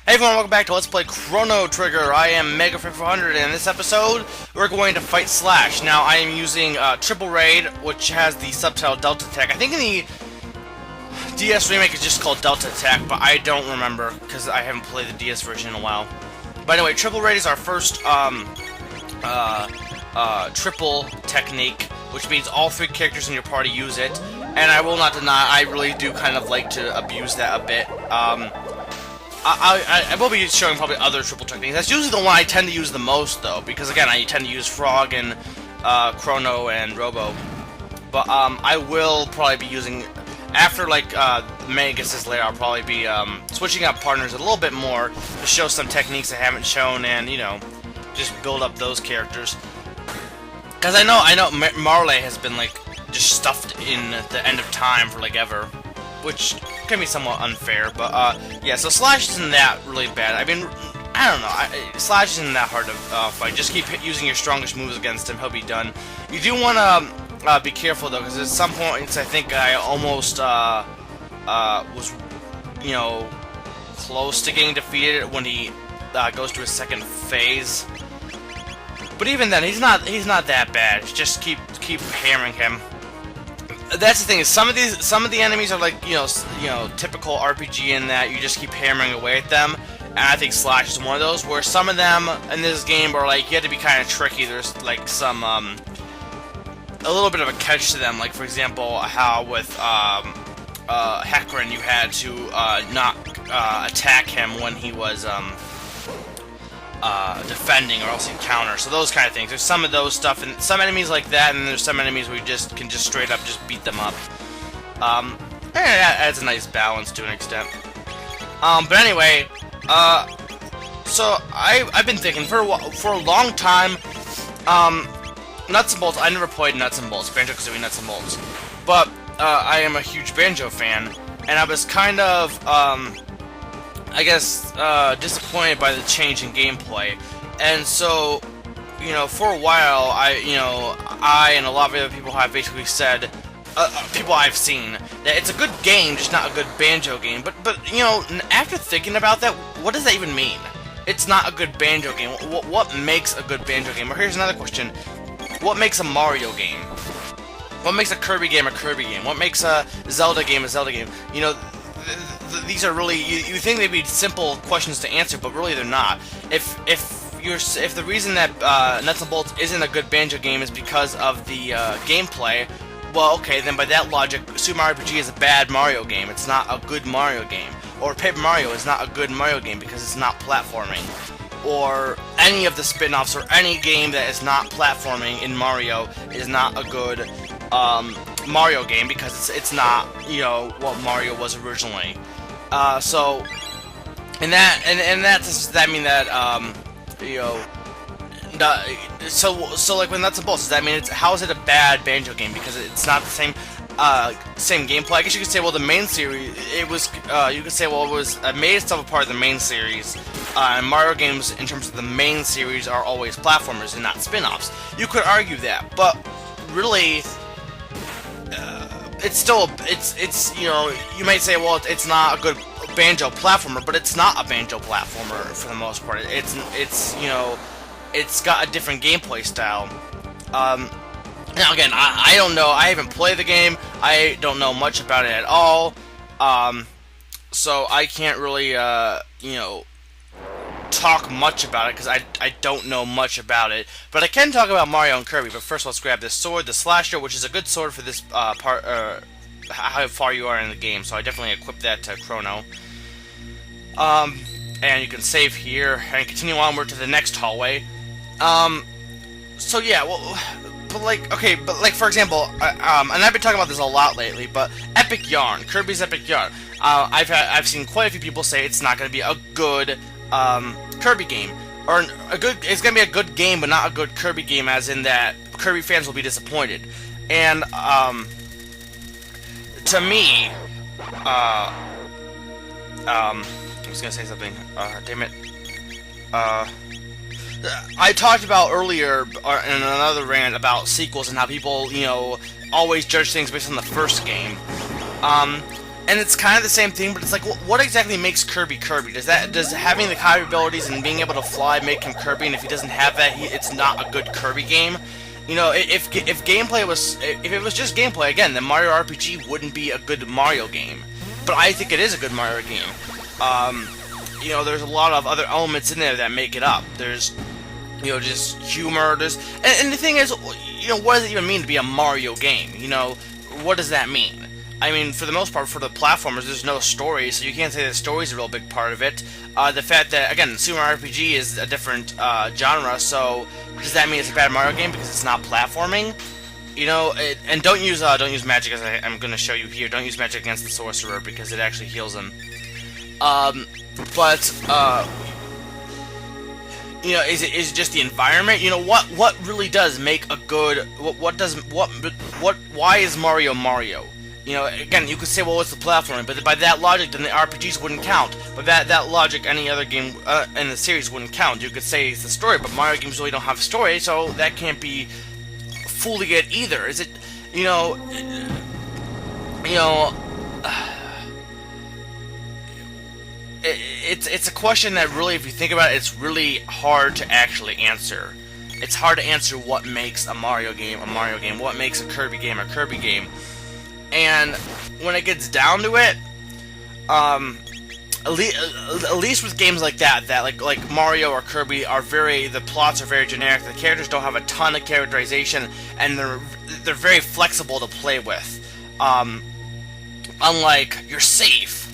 Hey everyone, welcome back to Let's Play Chrono Trigger. I am Magician Flea, and in this episode, we're going to fight Slash. Now, I am using Triple Raid, which has the subtitle Delta Attack. I think in the DS remake it's just called Delta Attack, but I don't remember, because I haven't played the DS version in a while. But anyway, Triple Raid is our first triple technique, which means all three characters in your party use it. And I will not deny, I really do kind of like to abuse that a bit. I will be showing probably other triple techniques. That's usually the one I tend to use the most, though, because again, I tend to use Frog and Chrono and Robo. But I will probably be using, after like Magus' later, I'll probably be switching up partners a little bit more to show some techniques I haven't shown, and you know, just build up those characters. Because I know Marley has been like just stuffed in the end of time for like ever, which can be somewhat unfair, but yeah, so Slash isn't that really bad. I mean, I don't know, Slash isn't that hard to fight. Just keep using your strongest moves against him, he'll be done. You do want to be careful, though, because at some points I think I almost was, you know, close to getting defeated when he goes to his second phase. But even then, he's not that bad. Just keep hammering him. That's the thing, is some of the enemies are like, you know, typical RPG in that you just keep hammering away at them, and I think Slash is one of those, where some of them in this game are like, you have to be kind of tricky. There's like some, a little bit of a catch to them, like for example, how with, Hecarim you had to, not, attack him when he was, defending, or else he'd counter. So those kind of things. There's some of those stuff, and some enemies like that, and there's some enemies where you just can just straight up just beat them up. And that adds a nice balance to an extent. But anyway, so I've been thinking for a long time. Nuts and Bolts. I never played Nuts and Bolts, Banjo-Kazooie Nuts and Bolts, but I am a huge Banjo fan, and I was kind of I guess, disappointed by the change in gameplay. And so, you know, for a while, I and a lot of other people have basically said, people I've seen, that it's a good game, just not a good Banjo game. But you know, after thinking about that, what does that even mean? It's not a good Banjo game. What makes a good Banjo game? Or here's another question. What makes a Mario game? What makes a Kirby game a Kirby game? What makes a Zelda game a Zelda game? You know, these are really, you think they'd be simple questions to answer, but really they're not. If the reason that Nuts and Bolts isn't a good Banjo game is because of the gameplay, well, okay, then by that logic, Super Mario RPG is a bad Mario game. It's not a good Mario game. Or Paper Mario is not a good Mario game because it's not platforming. Or any of the spin-offs, or any game that is not platforming in Mario is not a good Mario game, because it's not, you know, what Mario was originally. So, and does that mean that, you know, so like with Nuts and Bolts, does that mean how is it a bad Banjo game? Because it's not the same gameplay. I guess you could say, well, the main series, it was, you could say, well, it was, made itself a part of the main series, and Mario games, in terms of the main series, are always platformers and not spin-offs. You could argue that, but really, it's still, it's you know, you might say, well, it's not a good Banjo platformer, but it's not a Banjo platformer for the most part. It's you know, it's got a different gameplay style. Now again, I don't know, I haven't played the game, I don't know much about it at all, so I can't really, you know, talk much about it, because I don't know much about it, but I can talk about Mario and Kirby. But first, let's grab this sword, the Slasher, which is a good sword for this part, how far you are in the game, so I definitely equip that to Chrono. And you can save here, and continue onward to the next hallway. So yeah, well, but like, okay, but like, for example, and I've been talking about this a lot lately, but Epic Yarn, Kirby's Epic Yarn, I've seen quite a few people say it's not going to be a good Kirby game, or it's gonna be a good game, but not a good Kirby game, as in that Kirby fans will be disappointed. And to me, I was gonna say something. Damn it. I talked about earlier in another rant about sequels and how people, you know, always judge things based on the first game. And it's kind of the same thing, but it's like, what exactly makes Kirby Kirby? Does having the Kirby abilities and being able to fly make him Kirby? And if he doesn't have that, it's not a good Kirby game. You know, if gameplay was, if it was just gameplay, again, then Mario RPG wouldn't be a good Mario game. But I think it is a good Mario game. You know, there's a lot of other elements in there that make it up. There's, you know, just humor. And the thing is, you know, what does it even mean to be a Mario game? You know, what does that mean? I mean, for the most part, for the platformers, there's no story, so you can't say that story's a real big part of it. The fact that, again, Super Mario RPG is a different genre, so does that mean it's a bad Mario game because it's not platforming? You know, and don't use magic, as I'm going to show you here. Don't use magic against the sorcerer because it actually heals him. You know, is it just the environment? You know, what really does make a good why is Mario Mario? You know, again, you could say, well, it's the platforming, but by that logic, then the RPGs wouldn't count. But that logic, any other game in the series wouldn't count. You could say it's the story, but Mario games really don't have a story, so that can't be fully it either. Is it, you know, it's a question that really, if you think about it, it's really hard to actually answer. It's hard to answer what makes a Mario game a Mario game, what makes a Kirby game a Kirby game. And when it gets down to it, at least with games like that, like Mario or Kirby are the plots are very generic. The characters don't have a ton of characterization, and they're very flexible to play with. Unlike you're safe.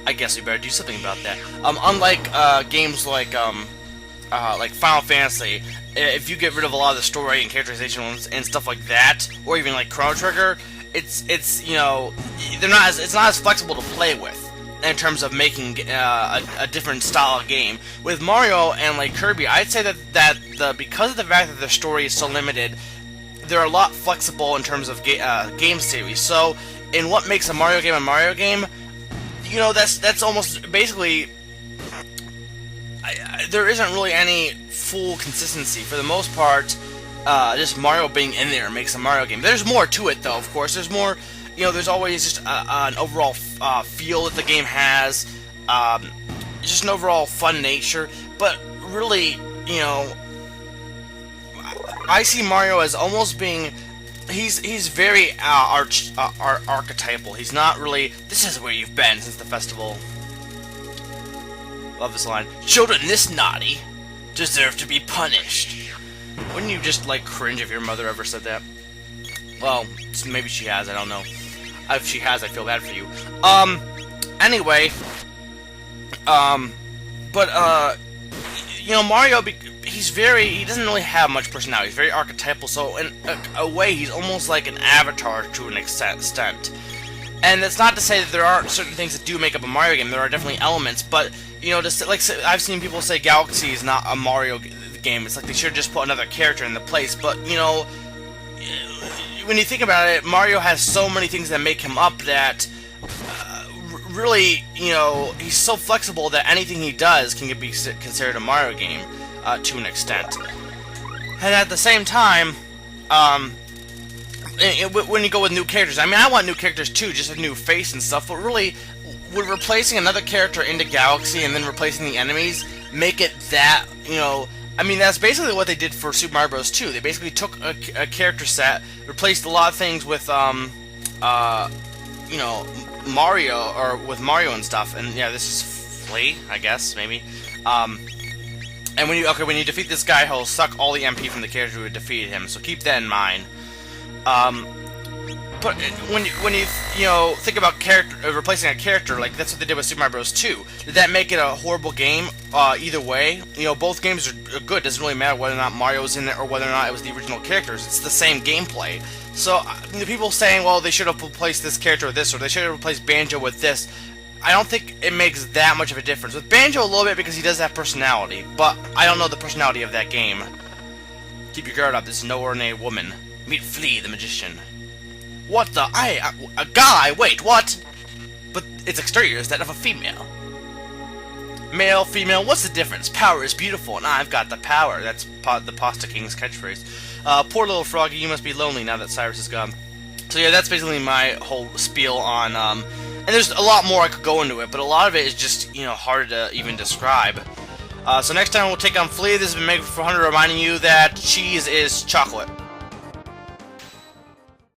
I guess we better do something about that. Unlike games like Final Fantasy, if you get rid of a lot of the story and characterization and stuff like that, or even like Chrono Trigger, it's you know, it's not as flexible to play with in terms of making a different style of game. With Mario and like Kirby, I'd say that because of the fact that their story is so limited, they're a lot flexible in terms of game series. So, in what makes a Mario game, you know, that's almost basically. There isn't really any full consistency. For the most part, just Mario being in there makes a Mario game. There's more to it, though, of course. There's more, you know, there's always just an overall feel that the game has, just an overall fun nature. But really, you know, I see Mario as almost being, he's very archetypal. He's not really, this is where you've been since the festival. Love this line. Children this naughty deserve to be punished. Wouldn't you just, like, cringe if your mother ever said that? Well, maybe she has, I don't know. If she has, I feel bad for you. Anyway. You know, Mario, he doesn't really have much personality. He's very archetypal, so in a way, he's almost like an avatar to an extent. And that's not to say that there aren't certain things that do make up a Mario game. There are definitely elements, but, you know, just like I've seen people say Galaxy is not a Mario game. It's like they should just put another character in the place. But, you know, when you think about it, Mario has so many things that make him up that really, you know, he's so flexible that anything he does can be considered a Mario game to an extent. And at the same time, when you go with new characters, I mean, I want new characters too, just a new face and stuff, but really, would replacing another character into Galaxy and then replacing the enemies make it that, you know, I mean, that's basically what they did for Super Mario Bros. 2. They basically took a character set, replaced a lot of things with, you know, Mario, or with Mario and stuff, and yeah, this is Flea, I guess, maybe. And when you defeat this guy, he'll suck all the MP from the character who defeated him, so keep that in mind. But when you know, think about replacing a character, like that's what they did with Super Mario Bros. 2. Did that make it a horrible game? Either way, you know, both games are good. It doesn't really matter whether or not Mario was in it or whether or not it was the original characters. It's the same gameplay. So the people saying, well, they should have replaced this character with this, or they should have replaced Banjo with this, I don't think it makes that much of a difference. With Banjo, a little bit, because he does have personality, but I don't know the personality of that game. Keep your guard up. This is no ordinary woman. Meet Flea, the magician. What the? A guy? Wait, what? But its exterior is that of a female. Male, female, what's the difference? Power is beautiful, and I've got the power. That's the Pasta King's catchphrase. Poor little froggy, you must be lonely now that Cyrus is gone. So yeah, that's basically my whole spiel on, and there's a lot more I could go into it, but a lot of it is just, you know, hard to even describe. So next time we'll take on Flea. This has been Magus 400 reminding you that cheese is chocolate.